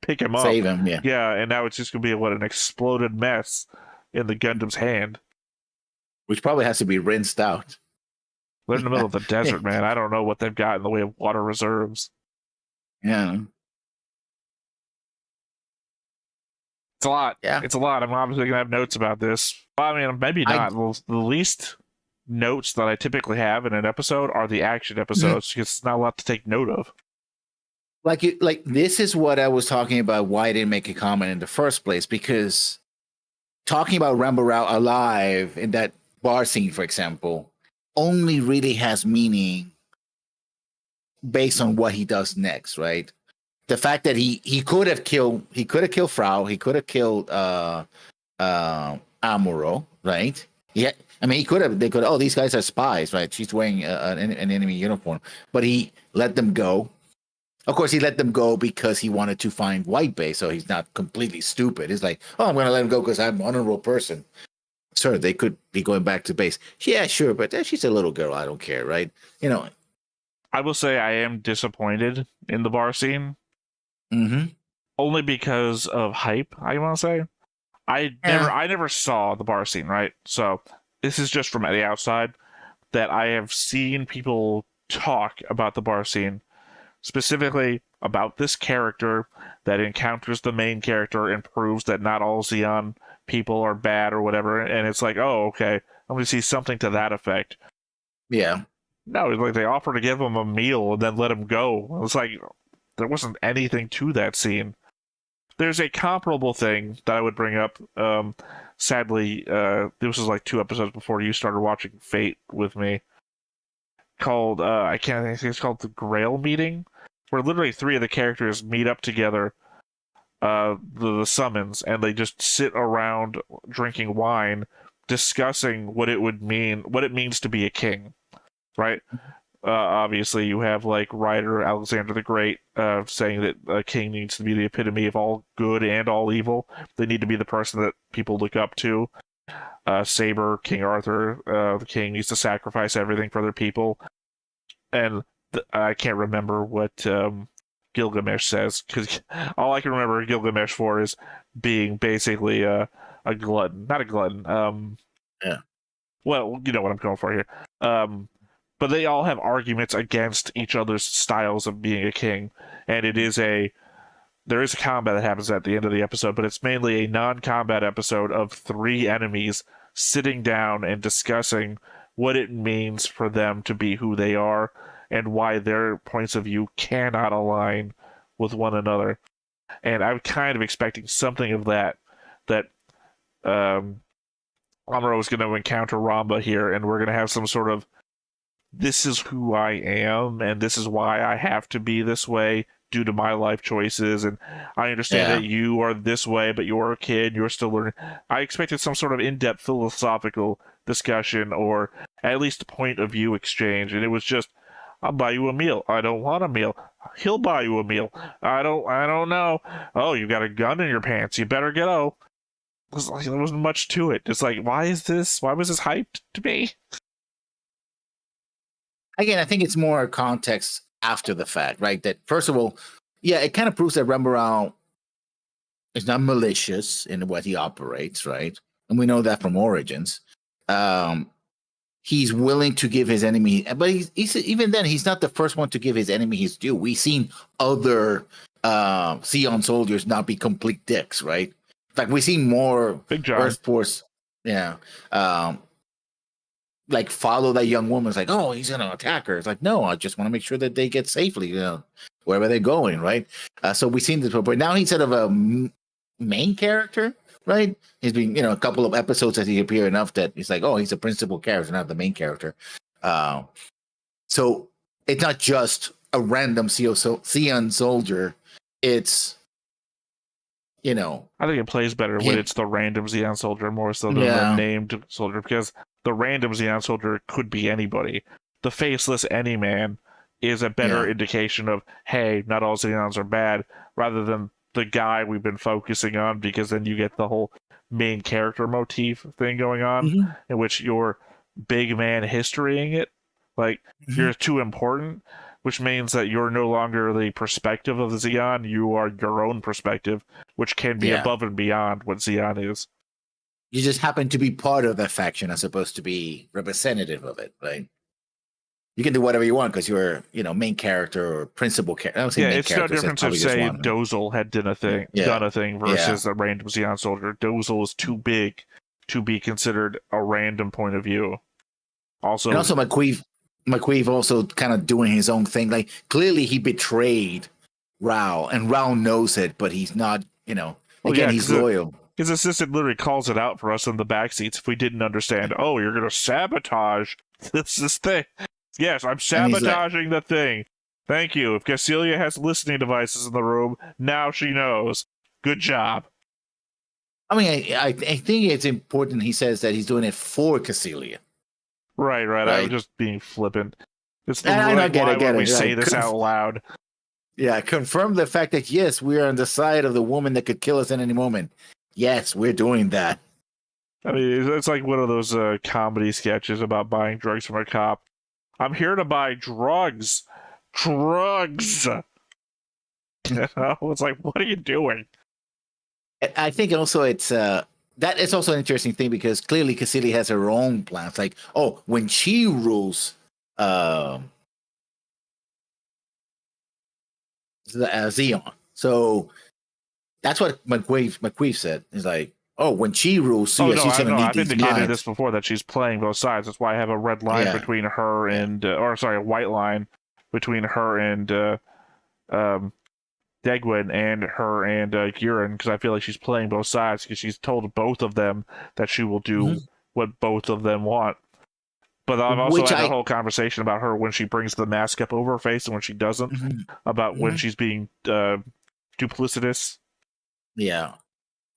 pick him up. Save him, yeah. Yeah, and now it's just going to be an exploded mess in the Gundam's hand. Which probably has to be rinsed out. They're in the middle of the desert, man. I don't know what they've got in the way of water reserves. Yeah. It's a lot. Yeah. It's a lot. I'm obviously going to have notes about this. I mean, maybe not. The least notes that I typically have in an episode are the action episodes because it's not a lot to take note of. Like this is what I was talking about, why I didn't make a comment in the first place, because talking about Ramba Rao alive in that bar scene, for example, only really has meaning based on what he does next, right? The fact that he could have killed Frau, he could have killed Amuro, right? Yeah, I mean, they could. Oh, these guys are spies, right? She's wearing an enemy uniform, but he let them go. Of course, he let them go because he wanted to find White Bay, so he's not completely stupid. He's like, oh, I'm going to let him go because I'm an honorable person. Sir, they could be going back to base. Yeah, sure, but she's a little girl. I don't care, right? You know. I will say I am disappointed in the bar scene. Mm-hmm. Only because of hype, I want to say. I never saw the bar scene, right? So this is just from the outside that I have seen people talk about the bar scene, specifically about this character that encounters the main character and proves that not all Zeon people are bad or whatever. And it's like, oh, okay, I'm going to see something to that effect. Yeah. No, like they offer to give him a meal and then let him go. It's like there wasn't anything to that scene. There's a comparable thing that I would bring up. Sadly, this was like 2 episodes before you started watching Fate with me. Called I think it's called the Grail Meeting, where literally 3 of the characters meet up together, the summons, and they just sit around drinking wine, discussing what it means to be a king, right? Obviously, you have like writer Alexander the Great saying that a king needs to be the epitome of all good and all evil. They need to be the person that people look up to. Saber, King Arthur, the king needs to sacrifice everything for their people. And I can't remember what Gilgamesh says, because all I can remember Gilgamesh for is being basically a glutton. Not a glutton. Yeah. Well, you know what I'm going for here. But they all have arguments against each other's styles of being a king, and there is a combat that happens at the end of the episode, but it's mainly a non-combat episode of 3 enemies sitting down and discussing what it means for them to be who they are and why their points of view cannot align with one another. And I'm kind of expecting something of that Amuro is going to encounter Ramba here, and we're going to have some sort of, this is who I am, and this is why I have to be this way due to my life choices, and I understand that you are this way, but you're a kid, you're still learning. I expected some sort of in-depth philosophical discussion, or at least a point of view exchange, and it was just, I'll buy you a meal. I don't want a meal. He'll buy you a meal. I don't know. Oh, you got a gun in your pants. You better go. There wasn't much to it. It's like, why was this hyped to me? Again, I think it's more context after the fact, right? That first of all, yeah, it kind of proves that Ramba Rao is not malicious in what he operates, right? And we know that from Origins. He's willing to give his enemy, but he's even then, he's not the first one to give his enemy his due. We've seen other Zeon soldiers not be complete dicks, right? In fact, we've seen more Earth Force, like follow that young woman. It's like, oh, he's gonna attack her. It's like, no, I just want to make sure that they get safely, wherever they're going, right? So we've seen this, but now he's sort of a main character, right? He's been, a couple of episodes that he appeared enough that it's like, oh, he's a principal character, not the main character. So it's not just a random Zeon soldier. It's, I think it plays better when it's the random Xeon soldier more so than the named soldier, because the random Xeon soldier could be anybody. The faceless any man is a better indication of, hey, not all Xeons are bad, rather than the guy we've been focusing on, because then you get the whole main character motif thing going on, in which you're big man historying it. Like, you're too important, which means that you're no longer the perspective of the Xeon, you are your own perspective, which can be above and beyond what Xeon is. You just happen to be part of that faction as opposed to be representative of it, right? You can do whatever you want because you're, main character or principal character. I don't say main it's no difference if, say, Dozel had done a thing versus a random Xeon soldier. Dozel is too big to be considered a random point of view. And also McQueeve also kind of doing his own thing. Like, clearly he betrayed Rao, and Rao knows it, but he's not, he's loyal. His assistant literally calls it out for us in the backseats if we didn't understand. Oh, you're going to sabotage this thing. Yes, I'm sabotaging the thing. Thank you. If Cassilia has listening devices in the room, now she knows. Good job. I mean, I think it's important he says that he's doing it for Cassilia. Right. I was just being flippant. It's the why we say this out loud. Yeah, confirm the fact that, yes, we are on the side of the woman that could kill us at any moment. Yes, we're doing that. I mean, it's like one of those comedy sketches about buying drugs from a cop. I'm here to buy drugs. Drugs! It's like, what are you doing? I think also it's that is also an interesting thing because clearly Cassilia has her own plans. Like, when she rules Xeon. So that's what McQueeve said. He's like, when she rules, she's going to need I've these indicated minds. this before, that she's playing both sides. That's why I have a red line between her and, a white line between her and Degwin and her and Guren, because I feel like she's playing both sides, because she's told both of them that she will do what both of them want. But I've also had a whole conversation about her when she brings the mask up over her face and when she doesn't, about when she's being duplicitous. Yeah.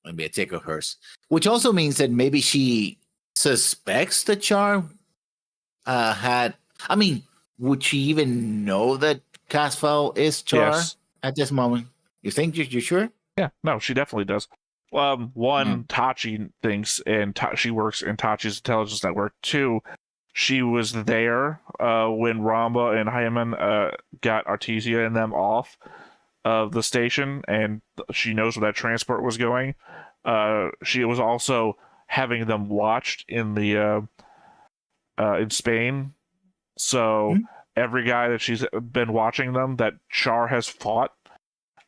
Maybe a take of hers. Which also means that maybe she suspects that Char had... I mean, would she even know that Casfell is Char at this moment? You think? You sure? Yeah, no, she definitely does. Tachi thinks, and she works in Tachi's intelligence network. 2, she was there when Ramba and Hyman got Artesia and them off of the station, and she knows where that transport was going. She was also having them watched in the in Spain. So every guy that she's been watching them, that Char has fought.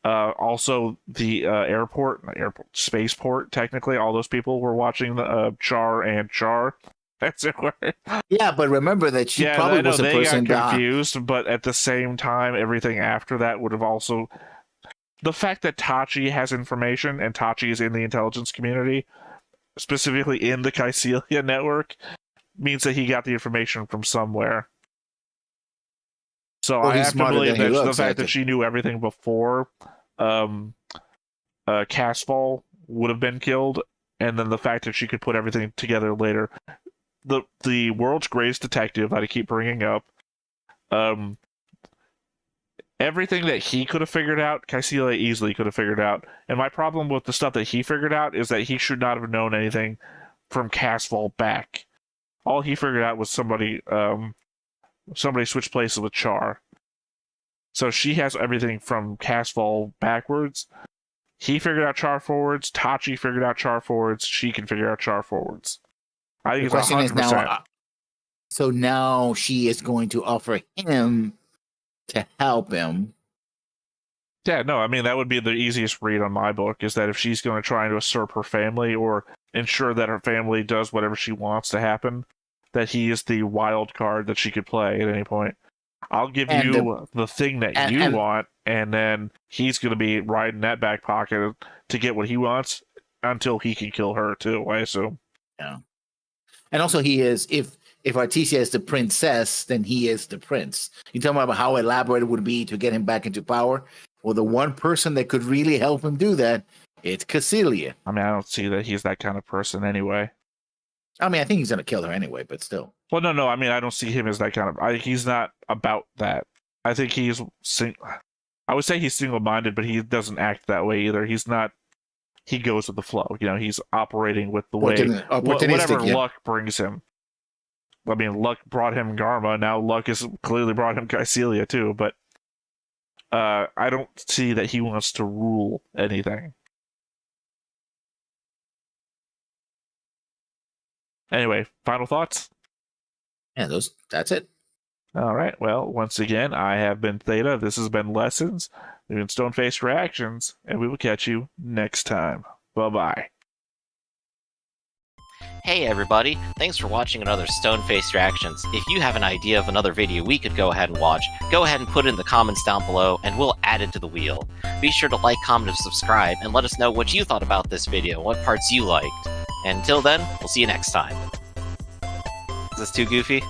Also the spaceport, technically, all those people were watching the Char and Char. That's it. Yeah, but remember that she probably was a person got confused, but at the same time, everything after that would have also... The fact that Tachi has information, and Tachi is in the intelligence community, specifically in the Caecilia network, means that he got the information from somewhere. So I have to believe that the fact that she knew everything before Casfall would have been killed, and then the fact that she could put everything together later. The world's greatest detective that I keep bringing up, everything that he could have figured out, Caecilia easily could have figured out. And my problem with the stuff that he figured out is that he should not have known anything from Casfall back. All he figured out was somebody switched places with Char. So she has everything from Casfall backwards. He figured out Char forwards. Tachi figured out Char forwards. She can figure out Char forwards. I think it's 100%. Now, so now she is going to offer him to help him. Yeah, no, I mean, that would be the easiest read on my book, is that if she's going to try and usurp her family or ensure that her family does whatever she wants to happen, that he is the wild card that she could play at any point. I'll give you the thing that you want, and then he's going to be riding that back pocket to get what he wants until he can kill her, too, I assume. Yeah. And also he is, if Artesia is the princess, then he is the prince. You talking about how elaborate it would be to get him back into power? Well, the one person that could really help him do that It's Cassilia. I mean, I don't see that he's that kind of person anyway. I mean, I think he's gonna kill her anyway, but still. Well, no. I mean, I don't see him as that kind of. He's not about that. I think I would say he's single-minded, but he doesn't act that way either. He's not. He goes with the flow. You know, he's operating with the way whatever luck brings him. I mean, luck brought him Garma. Now luck has clearly brought him Cassilia too. But I don't see that he wants to rule anything. Anyway, final thoughts? Yeah, that's it. All right. Well, once again, I have been Theta. This has been Lessons. We've been Stone-Faced Reactions, and we will catch you next time. Bye-bye. Hey everybody, thanks for watching another Stone-Faced Reactions. If you have an idea of another video we could go ahead and watch, go ahead and put it in the comments down below, and we'll add it to the wheel. Be sure to like, comment, and subscribe, and let us know what you thought about this video, what parts you liked. And until then, we'll see you next time. Is this too goofy?